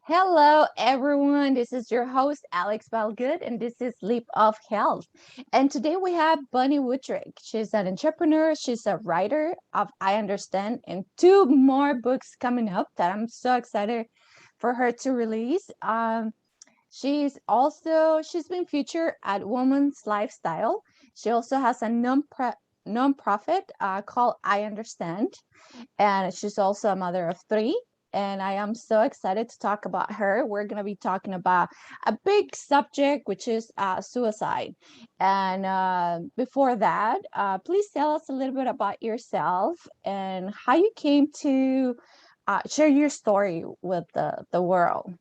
Hello, everyone. This is your host, Alex Valgood, and this is Leap of Health. And today we have Vonnie Woodrick. She's an entrepreneur, she's a writer of I Understand, and two more books coming up that I'm so excited for her to release. She's been featured at Women's Lifestyle. She also has a nonprofit called I Understand, and she's also a mother of three. And I am so excited to talk about her. We're going to be talking about a big subject, which is suicide. And before that, please tell us a little bit about yourself and how you came to share your story with the world.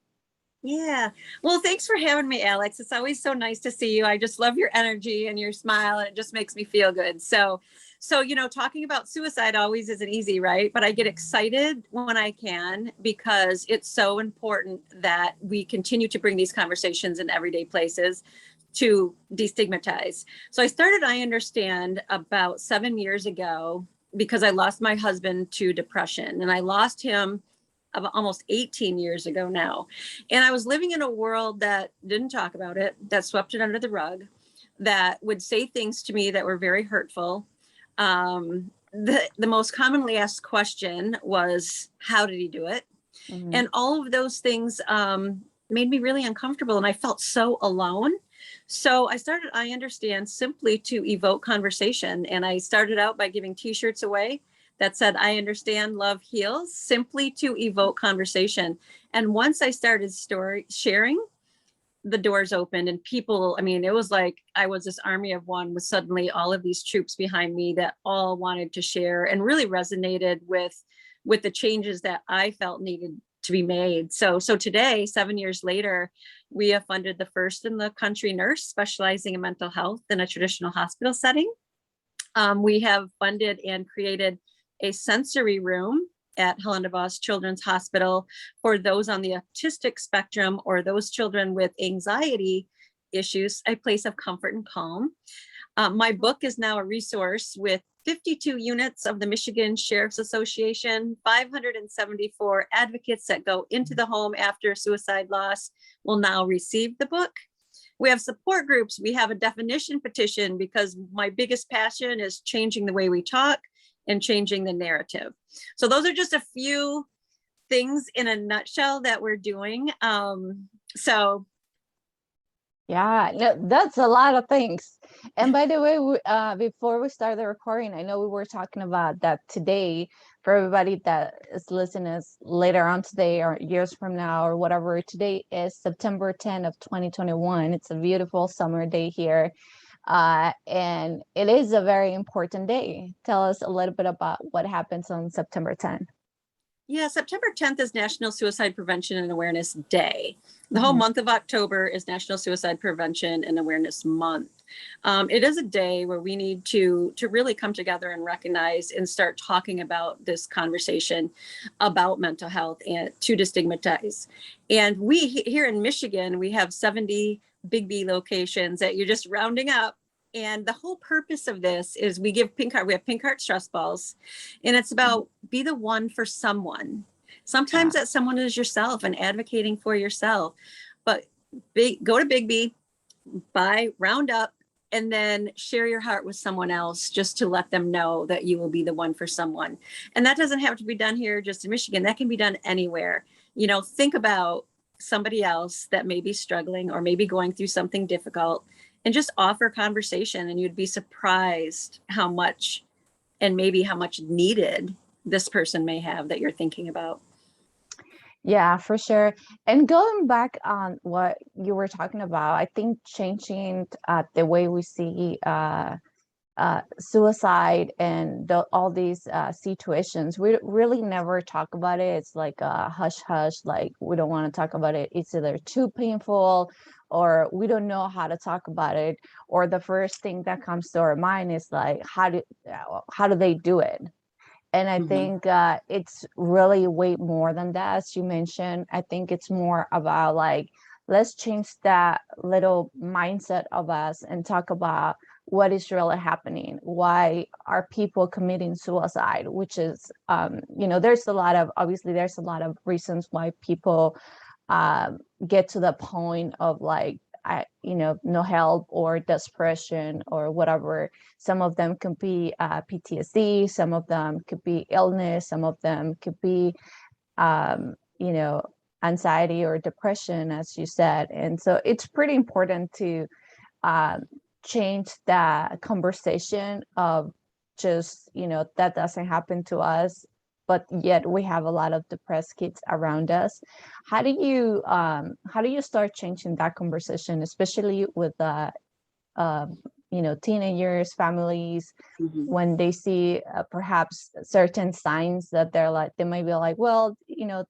Yeah. Well, thanks for having me, Alex. It's always so nice to see you. I just love your energy and your smile, and it just makes me feel good. So, talking about suicide always isn't easy, right? But I get excited when I can because it's so important that we continue to bring these conversations in everyday places to destigmatize. So I started I Understand about 7 years ago because I lost my husband to depression, and I lost him of almost 18 years ago now. And I was living in a world that didn't talk about it, that swept it under the rug, that would say things to me that were very hurtful. The most commonly asked question was, how did he do it? Mhm. And all of those things made me really uncomfortable, and I felt so alone. So I started I Understand simply to evoke conversation. And I started out by giving t-shirts away that said, I understand, love heals, simply to evoke conversation. And once I started sharing, the doors opened and people, I mean, it was like I was this army of one with suddenly all of these troops behind me that all wanted to share and really resonated with the changes that I felt needed to be made. So today, 7 years later, we have funded the first in the country nurse specializing in mental health in a traditional hospital setting. We have funded and created a sensory room at Helen DeVos Children's Hospital for those on the autistic spectrum or those children with anxiety issues, a place of comfort and calm. My book is now a resource with 52 units of the Michigan Sheriff's Association, 574 advocates that go into the home after suicide loss will now receive the book. We have support groups. We have a definition petition because my biggest passion is changing the way we talk and changing the narrative. So those are just a few things in a nutshell that we're doing. Yeah, no, that's a lot of things. And by the way, before we start the recording, I know we were talking about that today for everybody that is listening us later on today or years from now or whatever. Today is September 10th of 2021. It's a beautiful summer day here. And it is a very important day. Tell us a little bit about what happens on September 10th. Yeah, September 10th is National Suicide Prevention and Awareness Day. The whole Mhm. month of October is National Suicide Prevention and Awareness Month. It is a day where we need to really come together and recognize and start talking about this conversation about mental health and to destigmatize. And we here in Michigan, we have 70 Big B locations that you're just rounding up. And the whole purpose of this is we have pink heart stress balls, and it's about be the one for someone. Sometimes that someone is yourself and advocating for yourself, but go to Big B, buy, round up, and then share your heart with someone else just to let them know that you will be the one for someone. And that doesn't have to be done here just in Michigan. That can be done anywhere. Think about somebody else that may be struggling or maybe going through something difficult and just offer conversation, and you'd be surprised how much and maybe how much needed this person may have that you're thinking about. Yeah, for sure. And going back on what you were talking about, I think changing the way we see suicide and all these situations, we really never talk about it. It's like a hush hush, like we don't want to talk about it. It's either too painful or we don't know how to talk about it. Or the first thing that comes to our mind is like, how do they do it? And I think it's really way more than that, as you mentioned. I think it's more about like, let's change that little mindset of us and talk about what is really happening. Why are people committing suicide? Which is, there's a lot of reasons why people get to the point of like, no help or desperation or whatever. Some of them could be PTSD, some of them could be illness, some of them could be, anxiety or depression, as you said. And so it's pretty important to uh, change that conversation of just, that doesn't happen to us, but yet we have a lot of depressed kids around us. How do you start changing that conversation, especially with uh, teenagers, families, Mhm. when they see perhaps certain signs that they might be like, well,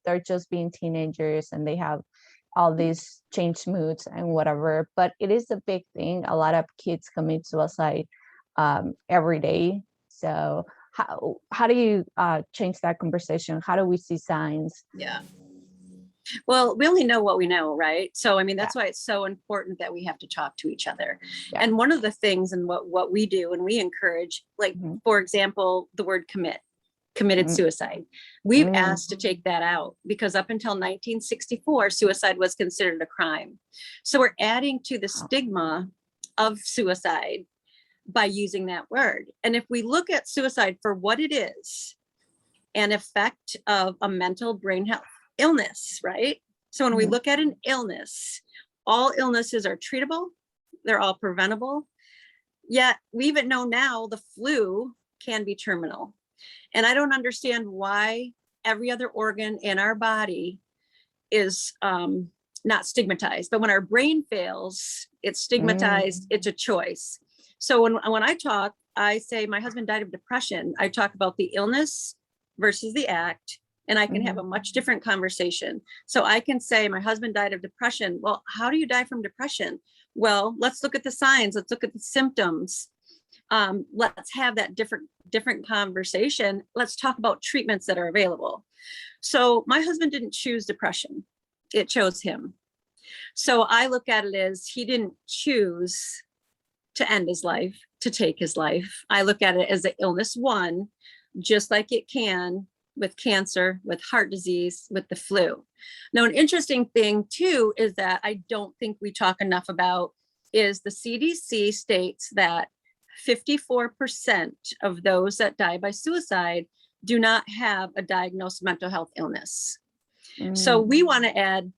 they're just being teenagers and they have all these changed moods and whatever. But it is a big thing. A lot of kids commit suicide every day. So how do you change that conversation? How do we see signs? Yeah. Well, we only know what we know, right? So, I mean, Yeah. that's why it's so important that we have to talk to each other. Yeah. And one of the things and what we do and we encourage, like, Mhm. for example, the word committed Mm, suicide. We've mm, asked to take that out because up until 1964, suicide was considered a crime. So we're adding to the wow. stigma of suicide by using that word. And if we look at suicide for what it is, an effect of a mental brain health illness, right? So when we Mhm. look at an illness, all illnesses are treatable, they're all preventable. Yet we even know now the flu can be terminal. And I don't understand why every other organ in our body is not stigmatized. But when our brain fails, it's stigmatized. Mm, It's a choice. So when I talk, I say my husband died of depression. I talk about the illness versus the act, and I can have mhm. a much different conversation. So I can say my husband died of depression. Well, how do you die from depression? Well, let's look at the signs. Let's look at the symptoms. Let's have that different conversation. Let's talk about treatments that are available. So my husband didn't choose depression. It chose him. So I look at it as he didn't choose to end his life, to take his life. I look at it as the illness one, just like it can with cancer, with heart disease, with the flu. Now, an interesting thing too is that I don't think we talk enough about is the CDC states that 54% of those that die by suicide do not have a diagnosed mental health illness. So Mm, we want to add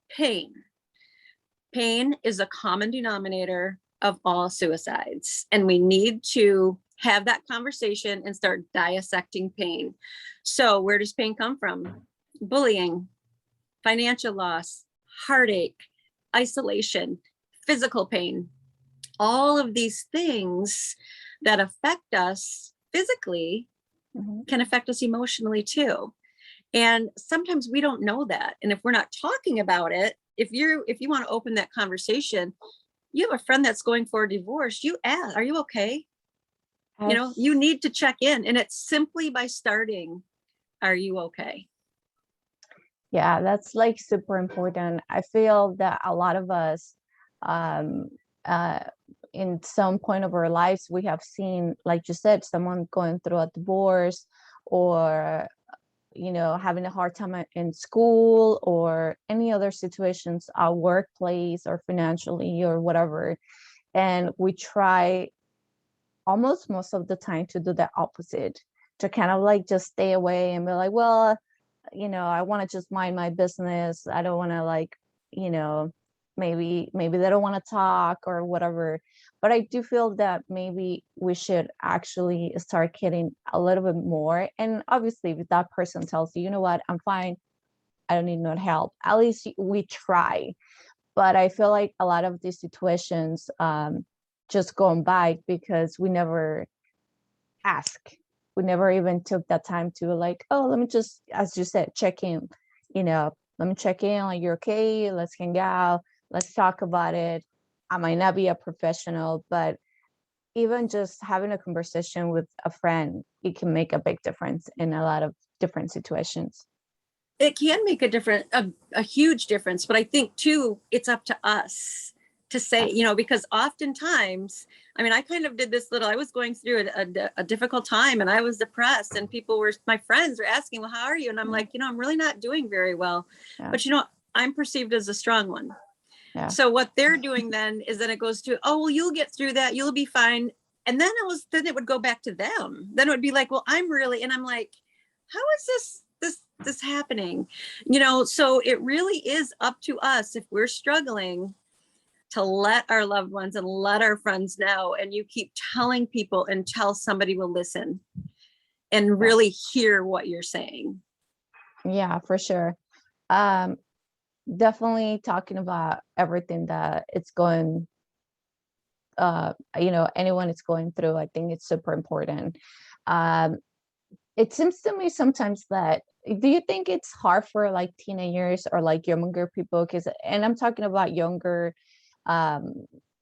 pain. Pain is a common denominator of all suicides, and we need to have that conversation and start dissecting pain. So, where does pain come from? Bullying, financial loss, heartache, isolation, physical pain, all of these things that affect us physically mhm. can affect us emotionally too. And sometimes we don't know that. And if we're not talking about it, if you want to open that conversation, you have a friend that's going for a divorce, you ask, are you okay? You As need to check in. And it's simply by starting, are you okay? Yeah, that's like super important. I feel that a lot of us, um, uh, in some point of our lives, we have seen, like you said, someone going through a divorce or, having a hard time in school or any other situations, our workplace or financially or whatever. And we try almost most of the time to do the opposite, to kind of like just stay away and be like, well, I want to just mind my business. I don't want to like, you know, maybe they don't want to talk or whatever. But I do feel that maybe we should actually start getting a little bit more. And obviously, if that person tells you, you know what, I'm fine, I don't need no help, at least we try. But I feel like a lot of these situations just go by because we never ask. We never even took that time to like, oh, let me just, as you said, check in, let me check in, like, you're okay, let's hang out, let's talk about it. I might not be a professional, but even just having a conversation with a friend, it can make a big difference in a lot of different situations. It can make a huge difference, but I think too, it's up to us to say, because oftentimes, I mean, I kind of did this little, I was going through a difficult time and I was depressed, and my friends were asking, well, how are you? And I'm Yeah, like, I'm really not doing very well. yeah. But I'm perceived as a strong one. Yeah. So what they're doing then is then it goes to, oh, well, you'll get through that. You'll be fine. And then it would go back to them. Then it would be like, well, and I'm like, how is this happening? So it really is up to us if we're struggling to let our loved ones and let our friends know. And you keep telling people until somebody will listen and really hear what you're saying. Yeah, for sure. Definitely talking about everything that it's going, anyone is going through. I think it's super important. It seems to me sometimes that, do you think it's hard for like teenagers or like younger people? And I'm talking about younger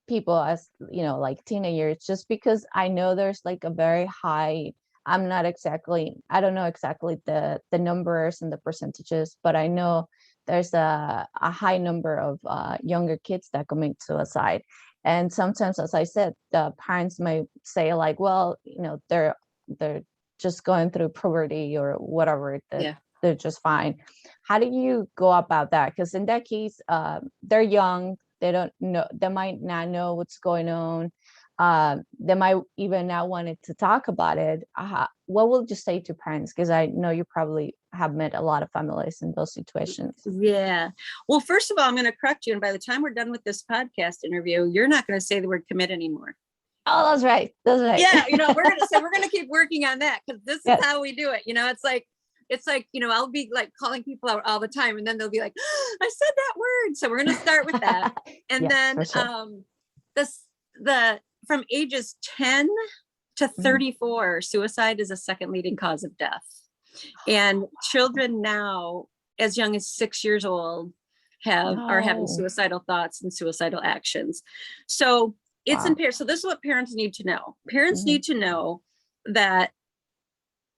people, as like teenagers, just because I know there's like a very high, I don't know exactly the numbers and the percentages, but I know there's a high number of younger kids that commit suicide. And sometimes, as I said, the parents may say like, well, they're just going through puberty or whatever, that they're just fine. How do you go about that? Because in that case, they're young, they don't know, they might not know what's going on. They might even not want to talk about it. What will you say to parents? Because I know you probably have met a lot of families in those situations. Yeah. Well, first of all, I'm going to correct you. And by the time we're done with this podcast interview, you're not going to say the word commit anymore. Oh, that's right. That's right. Yeah. We're going to keep working on that, because this is how we do it. It's like, I'll be like calling people out all the time, and then they'll be like, oh, I said that word. So we're going to start with that. And then, sure. From ages 10 to 34, suicide is a second leading cause of death. And children now, as young as 6 years old, are having suicidal thoughts and suicidal actions. So it's impaired. So this is what parents need to know. Parents need to know that,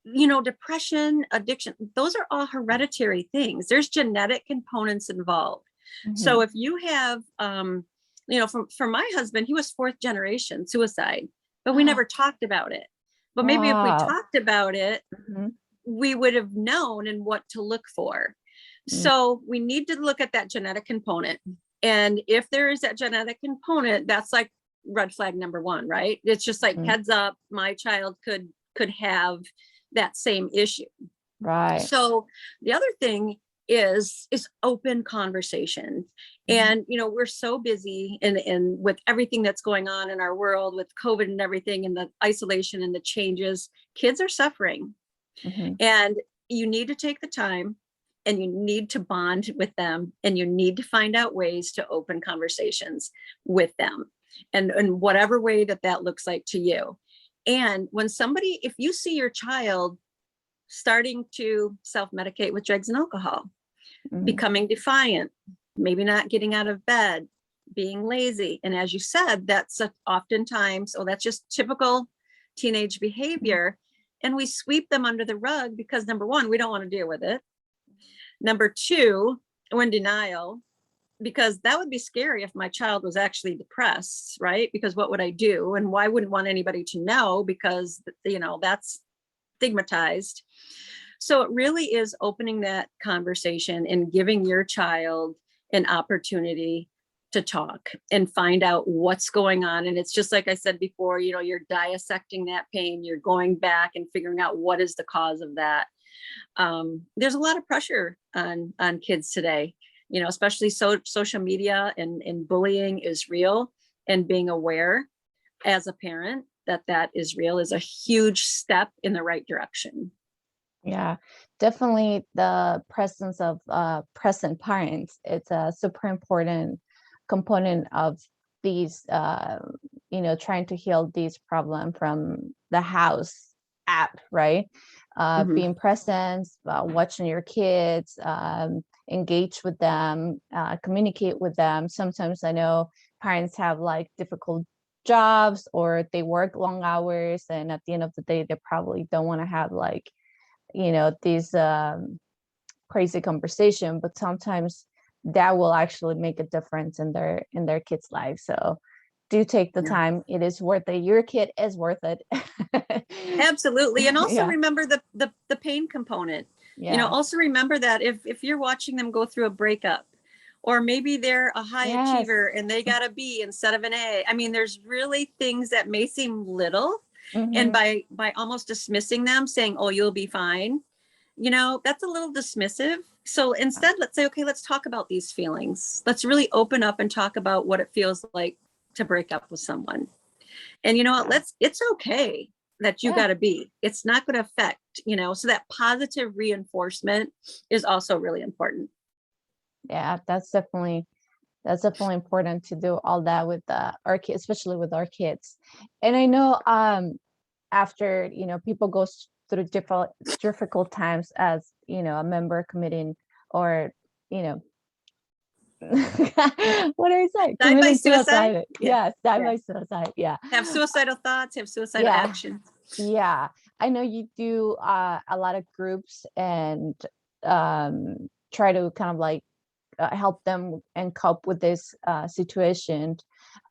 depression, addiction, those are all hereditary things. There's genetic components involved. So if you have, for my husband, he was 4th generation suicide, but we never talked about it. But maybe if we talked about it, we would have known and what to look for. So we need to look at that genetic component. And if there is that genetic component, that's like red flag number 1, right? It's just like, heads up, my child could have that same issue. Right. So the other thing is open conversation. And, we're so busy and with everything that's going on in our world with COVID and everything, and the isolation and the changes, kids are suffering. And you need to take the time, and you need to bond with them, and you need to find out ways to open conversations with them, and in whatever way that looks like to you. And if you see your child starting to self-medicate with drugs and alcohol, becoming defiant, maybe not getting out of bed, being lazy, and as you said, that's oftentimes, that's just typical teenage behavior. And we sweep them under the rug because, number 1, we don't want to deal with it. Number 2, we're in denial, because that would be scary if my child was actually depressed, right? Because what would I do? And why wouldn't want anybody to know? Because, that's stigmatized. So it really is opening that conversation and giving your child an opportunity to talk and find out what's going on. And it's just like I said before, you're dissecting that pain, you're going back and figuring out what is the cause of that. There's a lot of pressure on kids today, especially social media, and bullying is real, and being aware as a parent that is real is a huge step in the right direction. Yeah, definitely the presence of present parents. It's a super important component of these, trying to heal this problem from the house app, right? Being present, watching your kids, engage with them, communicate with them. Sometimes I know parents have like difficult jobs, or they work long hours, and at the end of the day, they probably don't want to have like, these crazy conversation, but sometimes that will actually make a difference in their kids' lives. So do take the time. It is worth it. Your kid is worth it. Absolutely. And also remember the pain component. Also remember that if you're watching them go through a breakup, or maybe they're a high Yes. achiever and they got a B instead of an A. I mean, there's really things that may seem little, and by almost dismissing them, saying, oh, you'll be fine, that's a little dismissive. So instead, let's say, okay, let's talk about these feelings. Let's really open up and talk about what it feels like to break up with someone. And you know what, it's okay that you got to be, it's not going to affect, so that positive reinforcement is also really important. Yeah, that's definitely important to do all that with our kids, especially with our kids. And I know after people go through difficult times as a member committing, or what do I say, Die by committing suicide. suicide. Yeah. Yes, die by suicide. Yeah, Have suicidal thoughts, have suicidal actions. Yeah, I know you do a lot of groups and try to kind of like help them and cope with this situation.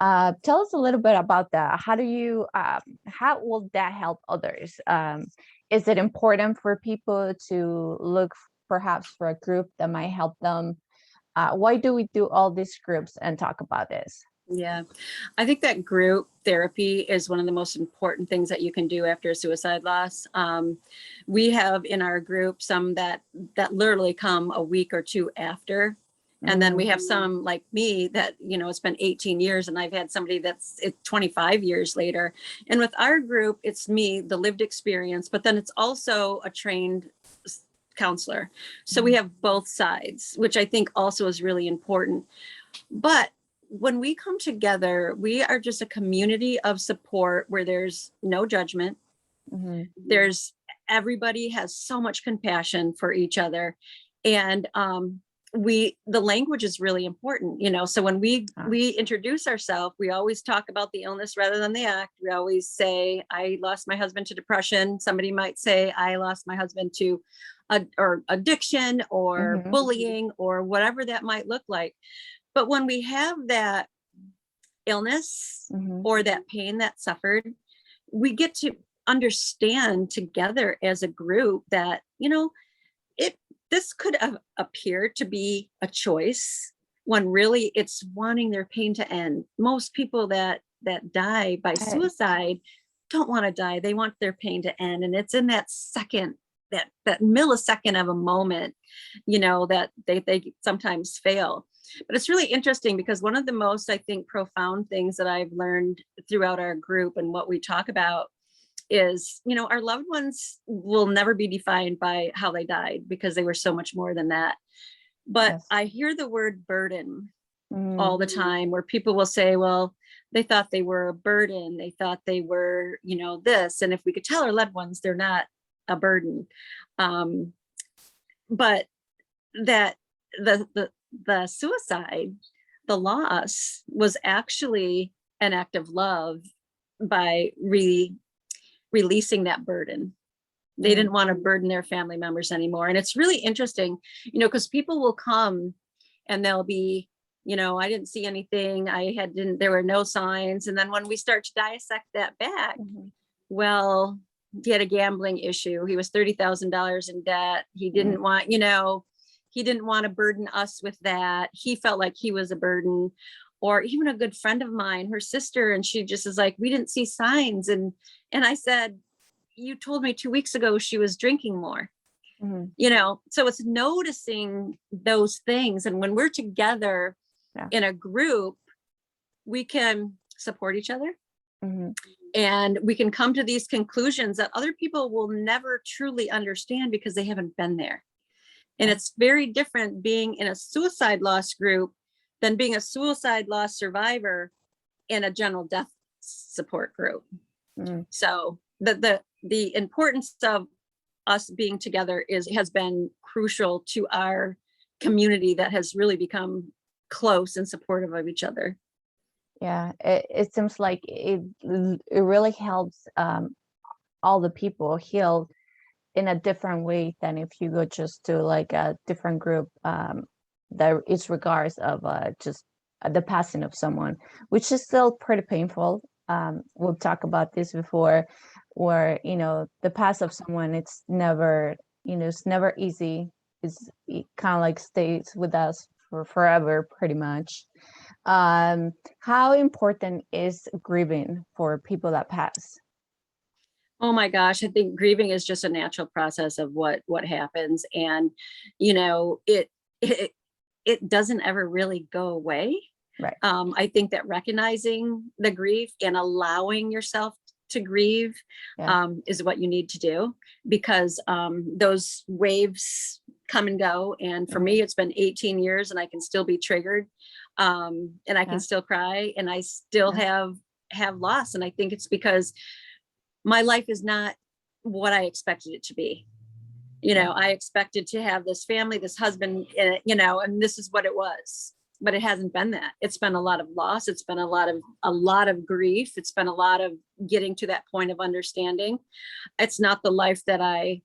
Tell us a little bit about that. How do you how will that help others? Is it important for people to look perhaps for a group that might help them? Why do we do all these groups and talk about this? Yeah, I think that group therapy is one of the most important things that you can do after a suicide loss. We have in our group some that literally come a week or two after. And then we have some like me that, it's been 18 years and I've had somebody that's 25 years later. And with our group, it's me, the lived experience, but then it's also a trained counselor. So we have both sides, which I think also is really important. But when we come together, we are just a community of support where there's no judgment. There's everybody has so much compassion for each other. And the language is really important, so when we introduce ourselves, we always talk about the illness rather than the act. We always say, I lost my husband to depression. Somebody might say, I lost my husband to or addiction or bullying or whatever that might look like. But when we have that illness or that pain that suffered, we get to understand together as a group that, this could have appeared to be a choice when really it's wanting their pain to end. Most people that die by suicide don't want to die. They want their pain to end. And it's in that second, that millisecond of a moment, that they sometimes fail. But it's really interesting because one of the most, I think, profound things that I've learned throughout our group and what we talk about is, our loved ones will never be defined by how they died because they were so much more than that. But I hear the word burden all the time, where people will say, well, they thought they were a burden. They thought they were, this. And if we could tell our loved ones they're not a burden, but that the suicide, the loss was actually an act of love by releasing that burden. They didn't want to burden their family members anymore. And it's really interesting, because people will come and they'll be, I didn't see anything. There were no signs. And then when we start to dissect that back, well, he had a gambling issue. He was $30,000 in debt. He didn't want, he didn't want to burden us with that. He felt like he was a burden. Or even a good friend of mine, her sister, and she just is like, we didn't see signs. And I said, you told me 2 weeks ago she was drinking more, so it's noticing those things. And when we're together in a group, we can support each other and we can come to these conclusions that other people will never truly understand because they haven't been there. And it's very different being in a suicide loss group than being a suicide loss survivor in a general death support group. So the importance of us being together has been crucial to our community that has really become close and supportive of each other. Yeah, it seems like it really helps all the people heal in a different way than if you go just to like a different group that is regards of just the passing of someone, which is still pretty painful. We'll talk about this before, where the pass of someone, it's never easy. It kind of like stays with us for forever, pretty much. How important is grieving for people that pass? Oh my gosh, I think grieving is just a natural process of what happens. And, you know, it, it doesn't ever really go away. Right. I think that recognizing the grief and allowing yourself to grieve Yeah. is what you need to do, because those waves come and go. And for me, it's been 18 years and I can still be triggered, and I can Yeah. still cry, and I still have loss. And I think it's because my life is not what I expected it to be. You know, I expected to have this family, this husband, you know, and this is what it was. But it hasn't been that. It's been a lot of loss. It's been a lot of grief. It's been a lot of getting to that point of understanding. It's not the life that I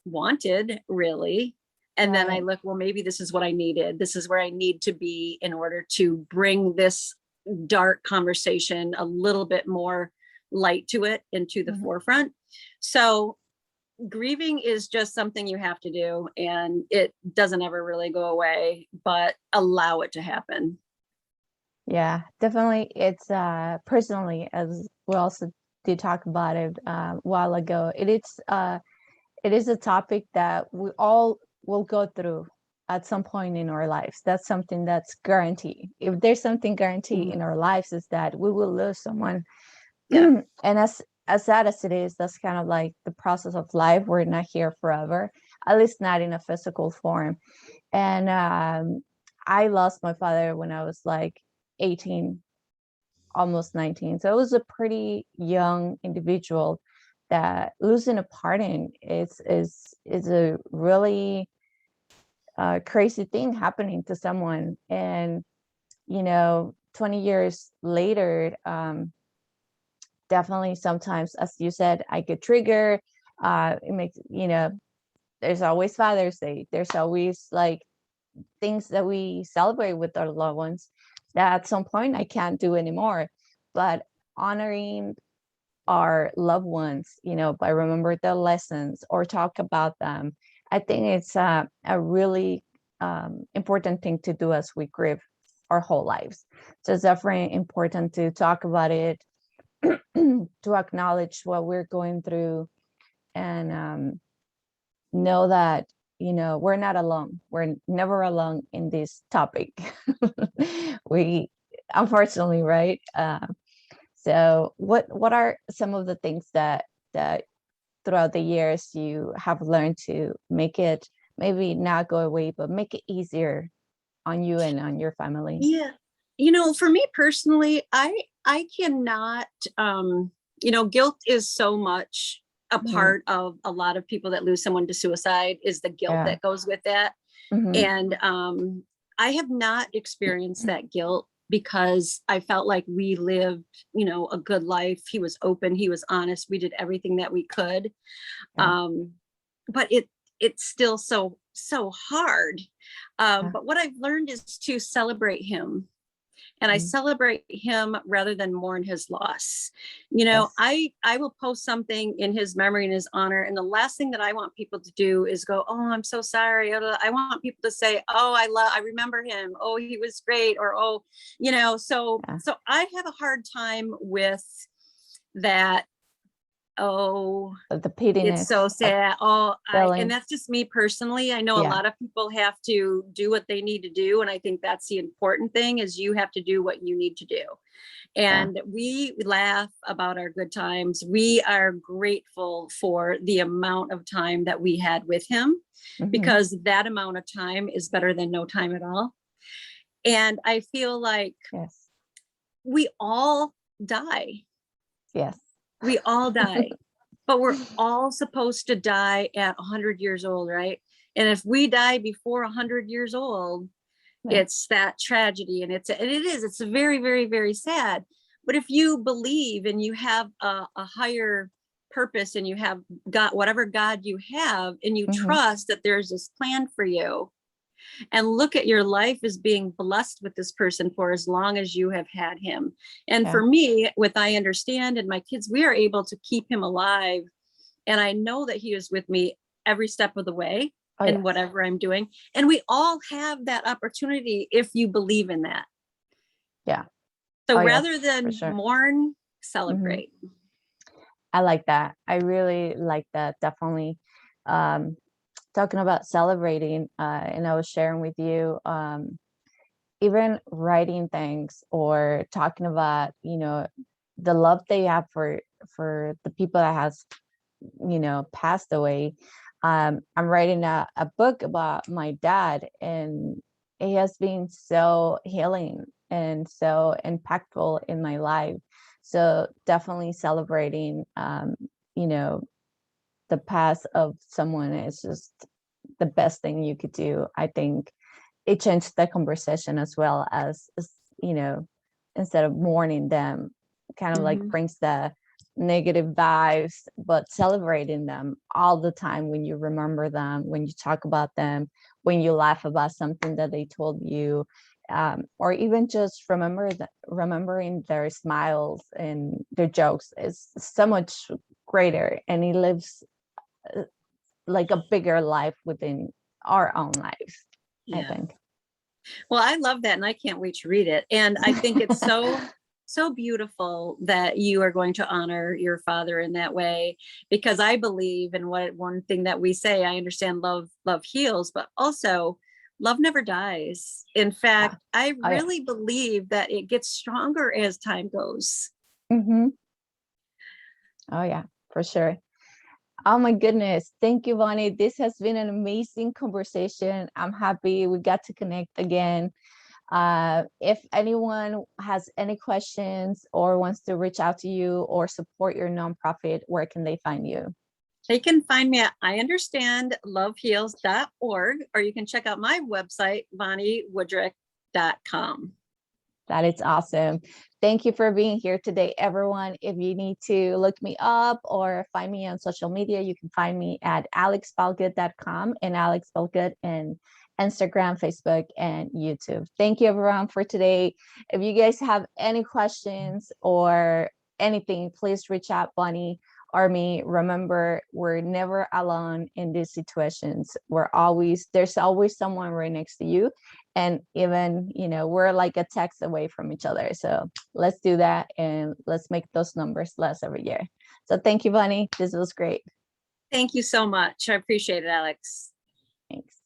wanted, really. And then I look, well, maybe this is what I needed. This is where I need to be in order to bring this dark conversation a little bit more light to it into the forefront. So grieving is just something you have to do, and it doesn't ever really go away, but allow it to happen. Yeah, definitely. It's personally, as we also did talk about it a while ago, it is a topic that we all will go through at some point in our lives. That's something that's guaranteed. If there's something guaranteed in our lives, is that we will lose someone. And as sad as it is, that's kind of like the process of life. We're not here forever, at least not in a physical form. And I lost my father when I was like 18, almost 19. So I was a pretty young individual. That losing a partner is a really crazy thing happening to someone. And 20 years later, definitely sometimes, as you said, I get triggered. It makes, there's always Father's Day. There's always like things that we celebrate with our loved ones that at some point I can't do anymore. But honoring our loved ones, by remember their lessons or talk about them, I think it's a really important thing to do as we grieve our whole lives. So it's definitely important to talk about it, to acknowledge what we're going through, and know that we're not alone. We're never alone in this topic. We, unfortunately, right? So what are some of the things that throughout the years you have learned to make it maybe not go away, but make it easier on you and on your family? Yeah. For me personally, I cannot, guilt is so much a part of a lot of people that lose someone to suicide, is the guilt that goes with that. And I have not experienced that guilt, because I felt like we lived, a good life. He was open, he was honest, we did everything that we could. But it's still so hard. But what I've learned is to celebrate him. And I celebrate him rather than mourn his loss. I will post something in his memory, in his honor. And the last thing that I want people to do is go, oh, I'm so sorry. I want people to say, oh, I remember him. Oh, he was great. Or, oh, so I have a hard time with that. Oh, the pettiness, it's so sad. And that's just me personally. I know a Yeah. lot of people have to do what they need to do. And I think that's the important thing, is you have to do what you need to do. And we laugh about our good times. We are grateful for the amount of time that we had with him, because that amount of time is better than no time at all. And I feel like we all die. Yes. We all die. But we're all supposed to die at 100 years old, right? And if we die before 100 years old, it's that tragedy. And it's very, very, very sad. But if you believe and you have a higher purpose, and you have got whatever God you have, and you trust that there's this plan for you, and look at your life as being blessed with this person for as long as you have had him. And for me, with I understand and my kids, we are able to keep him alive. And I know that he was with me every step of the way. Oh, in yes. whatever I'm doing. And we all have that opportunity if you believe in that. Yeah. So Oh, yes, rather for than sure. mourn, Hmm. celebrate. I like that. I really like that. Definitely. Um, Talking about celebrating, and I was sharing with you, even writing things or talking about, the love they have for the people that has, passed away. I'm writing a book about my dad, and it has been so healing and so impactful in my life. So definitely celebrating, you know, the past of someone is just the best thing you could do. I think it changed the conversation as well as you know, instead of mourning them, kind of like Mhm. brings the negative vibes, but celebrating them all the time when you remember them, when you talk about them, when you laugh about something that they told you, or even just remembering their smiles and their jokes is so much greater, and it lives uh, like a bigger life within our own lives, I Yeah. think. Well, I love that and I can't wait to read it. And I think it's so beautiful that you are going to honor your father in that way, because I believe in what one thing that we say, I understand love heals, but also love never dies. In Yeah. fact, I Oh, yeah. really believe that it gets stronger as time goes. Hmm. Oh, yeah, for sure. Oh my goodness. Thank you, Vonnie. This has been an amazing conversation. I'm happy we got to connect again. If anyone has any questions or wants to reach out to you or support your nonprofit, where can they find you? They can find me at iunderstandloveheals.org, or you can check out my website, vonniewoodrick.com. That is awesome. Thank you for being here today, everyone. If you need to look me up or find me on social media, you can find me at alexspellgood.com and alexspellgood in Instagram, Facebook, and YouTube. Thank you, everyone, for today. If you guys have any questions or anything, please reach out, Bonnie or me. Remember, we're never alone in these situations. There's always someone right next to you, and even, we're like a text away from each other. So let's do that, and let's make those numbers less every year. So thank you, Bunny. This was great. Thank you so much. I appreciate it, Alex. Thanks.